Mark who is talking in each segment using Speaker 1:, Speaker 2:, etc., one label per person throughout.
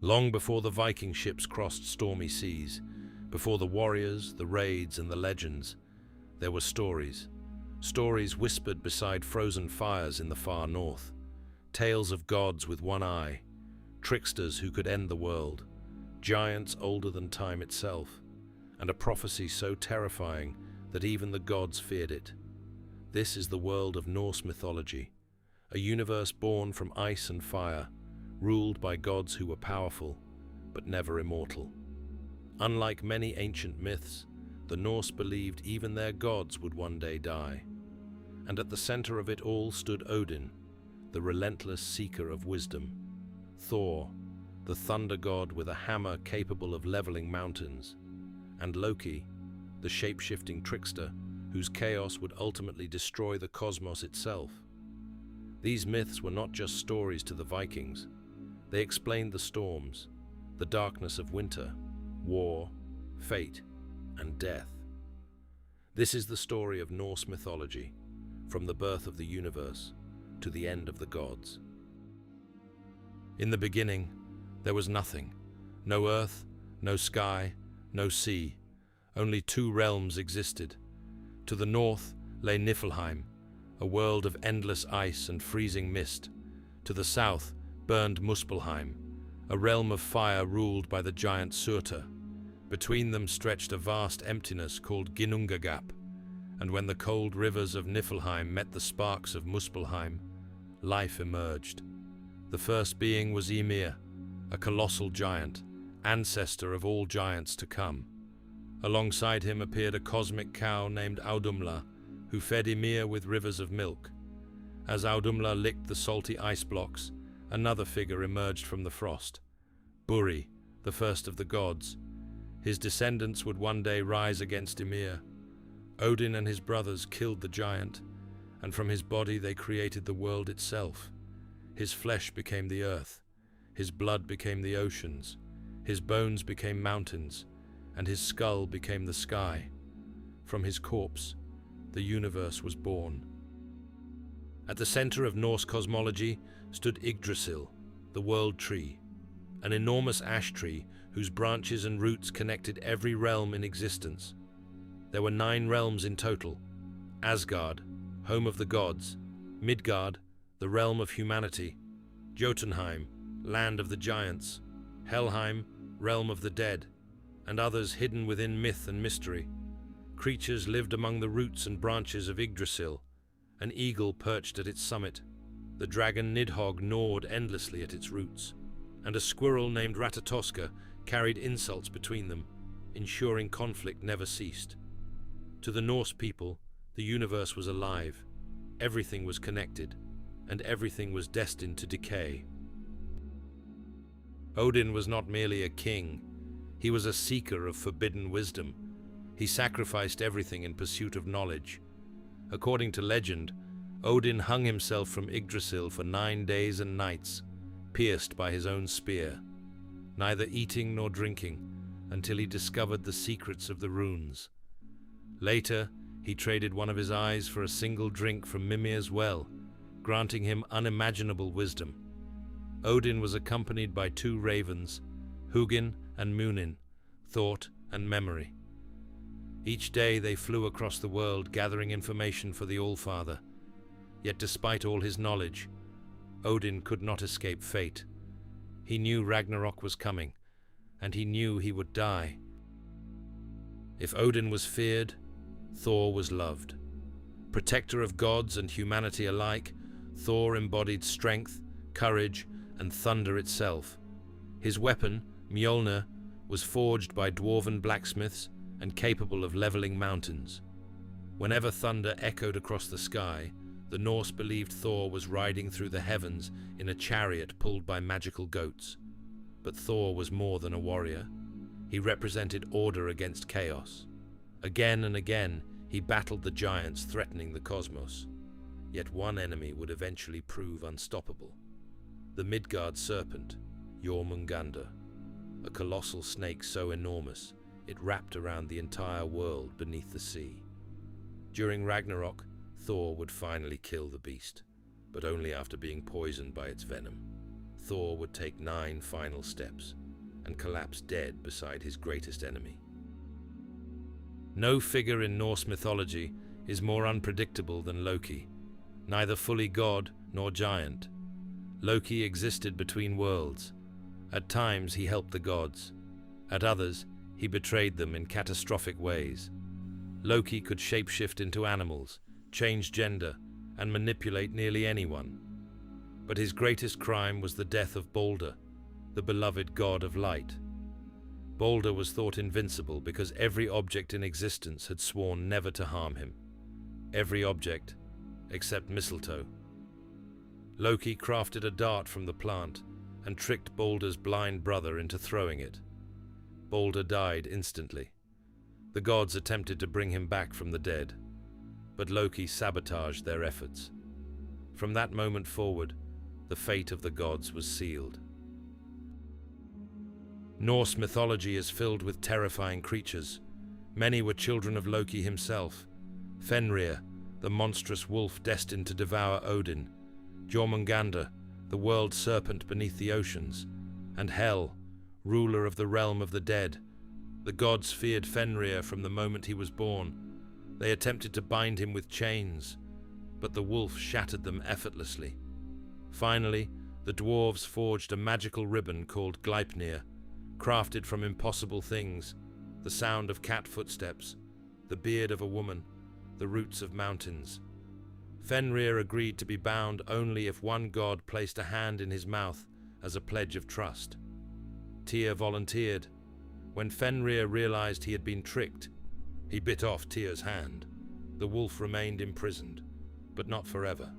Speaker 1: Long before the Viking ships crossed stormy seas, before the warriors, the raids, and the legends, there were stories. Stories whispered beside frozen fires in the far north. Tales of gods with one eye, tricksters who could end the world, giants older than time itself, and a prophecy so terrifying that even the gods feared it. This is the world of Norse mythology, a universe born from ice and fire, ruled by gods who were powerful, but never immortal. Unlike many ancient myths, the Norse believed even their gods would one day die. And at the center of it all stood Odin, the relentless seeker of wisdom, Thor, the thunder god with a hammer capable of leveling mountains, and Loki, the shape-shifting trickster whose chaos would ultimately destroy the cosmos itself. These myths were not just stories to the Vikings. They explained the storms, the darkness of winter, war, fate, and death. This is the story of Norse mythology, from the birth of the universe to the end of the gods. In the beginning, there was nothing. No earth, no sky, no sea. Only two realms existed. To the north lay Niflheim, a world of endless ice and freezing mist. To the south burned Muspelheim, a realm of fire ruled by the giant Surtur. Between them stretched a vast emptiness called Ginnungagap, and when the cold rivers of Niflheim met the sparks of Muspelheim, life emerged. The first being was Ymir, a colossal giant, ancestor of all giants to come. Alongside him appeared a cosmic cow named Audumla, who fed Ymir with rivers of milk. As Audumla licked the salty ice blocks, another figure emerged from the frost, Buri, the first of the gods. His descendants would one day rise against Ymir. Odin and his brothers killed the giant, and from his body they created the world itself. His flesh became the earth, his blood became the oceans, his bones became mountains, and his skull became the sky. From his corpse, the universe was born. At the center of Norse cosmology stood Yggdrasil, the world tree, an enormous ash tree whose branches and roots connected every realm in existence. There were 9 realms in total: Asgard, home of the gods; Midgard, the realm of humanity; Jotunheim, land of the giants; Helheim, realm of the dead, and others hidden within myth and mystery. Creatures lived among the roots and branches of Yggdrasil. An eagle perched at its summit. The dragon Nidhogg gnawed endlessly at its roots, and a squirrel named Ratatoska carried insults between them, ensuring conflict never ceased. To the Norse people, the universe was alive, everything was connected, and everything was destined to decay. Odin was not merely a king, he was a seeker of forbidden wisdom. He sacrificed everything in pursuit of knowledge. According to legend, Odin hung himself from Yggdrasil for 9 days and nights, pierced by his own spear, neither eating nor drinking, until he discovered the secrets of the runes. Later, he traded one of his eyes for a single drink from Mimir's well, granting him unimaginable wisdom. Odin was accompanied by 2 ravens, Hugin and Munin, thought and memory. Each day they flew across the world gathering information for the Allfather. Yet despite all his knowledge, Odin could not escape fate. He knew Ragnarok was coming, and he knew he would die. If Odin was feared, Thor was loved. Protector of gods and humanity alike, Thor embodied strength, courage, and thunder itself. His weapon, Mjolnir, was forged by dwarven blacksmiths and capable of leveling mountains. Whenever thunder echoed across the sky, the Norse believed Thor was riding through the heavens in a chariot pulled by magical goats. But Thor was more than a warrior. He represented order against chaos. Again and again, he battled the giants threatening the cosmos. Yet one enemy would eventually prove unstoppable: the Midgard serpent, Jormungandr, a colossal snake so enormous it wrapped around the entire world beneath the sea. During Ragnarok, Thor would finally kill the beast, but only after being poisoned by its venom. Thor would take 9 final steps and collapse dead beside his greatest enemy. No figure in Norse mythology is more unpredictable than Loki, neither fully god nor giant. Loki existed between worlds. At times he helped the gods. At others, he betrayed them in catastrophic ways. Loki could shapeshift into animals, change gender, and manipulate nearly anyone. But his greatest crime was the death of Balder, the beloved god of light. Balder was thought invincible because every object in existence had sworn never to harm him. Every object, except mistletoe. Loki crafted a dart from the plant and tricked Balder's blind brother into throwing it. Balder died instantly. The gods attempted to bring him back from the dead, but Loki sabotaged their efforts. From that moment forward, the fate of the gods was sealed. Norse mythology is filled with terrifying creatures. Many were children of Loki himself. Fenrir, the monstrous wolf destined to devour Odin, Jormungandr, the world serpent beneath the oceans, and Hel, ruler of the realm of the dead. The gods feared Fenrir from the moment he was born. They attempted to bind him with chains, but the wolf shattered them effortlessly. Finally, the dwarves forged a magical ribbon called Gleipnir, crafted from impossible things: the sound of cat footsteps, the beard of a woman, the roots of mountains. Fenrir agreed to be bound only if one god placed a hand in his mouth as a pledge of trust. Tyr volunteered. When Fenrir realized he had been tricked, he bit off Tyr's hand. The wolf remained imprisoned, but not forever.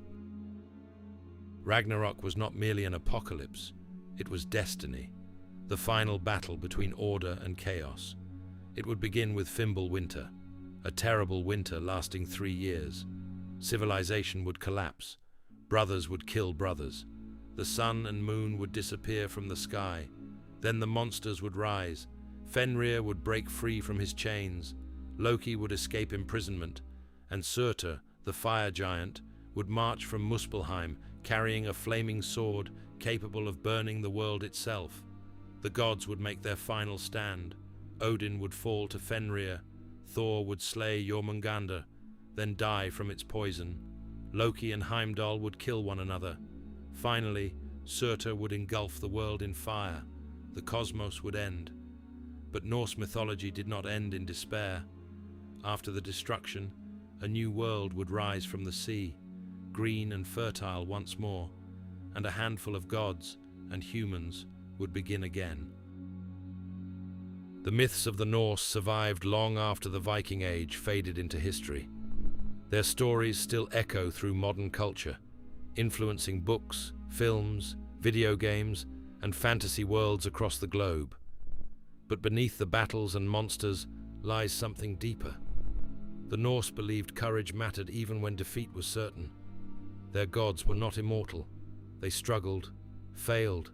Speaker 1: Ragnarok was not merely an apocalypse, it was destiny, the final battle between order and chaos. It would begin with Fimbulwinter, a terrible winter lasting 3 years. Civilization would collapse, brothers would kill brothers, the sun and moon would disappear from the sky, then the monsters would rise, Fenrir would break free from his chains, Loki would escape imprisonment, and Surtur, the fire giant, would march from Muspelheim carrying a flaming sword capable of burning the world itself. The gods would make their final stand. Odin would fall to Fenrir, Thor would slay Jormungandr, then die from its poison. Loki and Heimdall would kill one another. Finally, Surtur would engulf the world in fire. The cosmos would end. But Norse mythology did not end in despair. After the destruction, a new world would rise from the sea, green and fertile once more, and a handful of gods and humans would begin again. The myths of the Norse survived long after the Viking Age faded into history. Their stories still echo through modern culture, influencing books, films, video games, and fantasy worlds across the globe. But beneath the battles and monsters lies something deeper. The Norse believed courage mattered even when defeat was certain. Their gods were not immortal. They struggled, failed,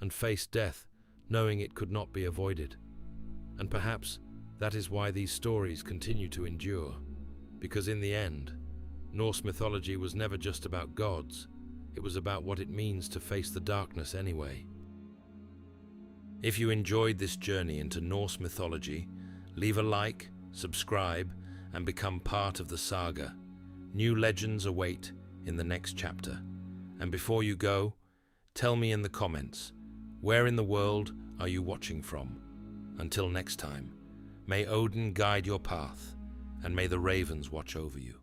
Speaker 1: and faced death, knowing it could not be avoided. And perhaps that is why these stories continue to endure. Because in the end, Norse mythology was never just about gods. It was about what it means to face the darkness anyway. If you enjoyed this journey into Norse mythology, leave a like, subscribe, and become part of the saga. New legends await in the next chapter. And before you go, tell me in the comments, where in the world are you watching from? Until next time, may Odin guide your path, and may the ravens watch over you.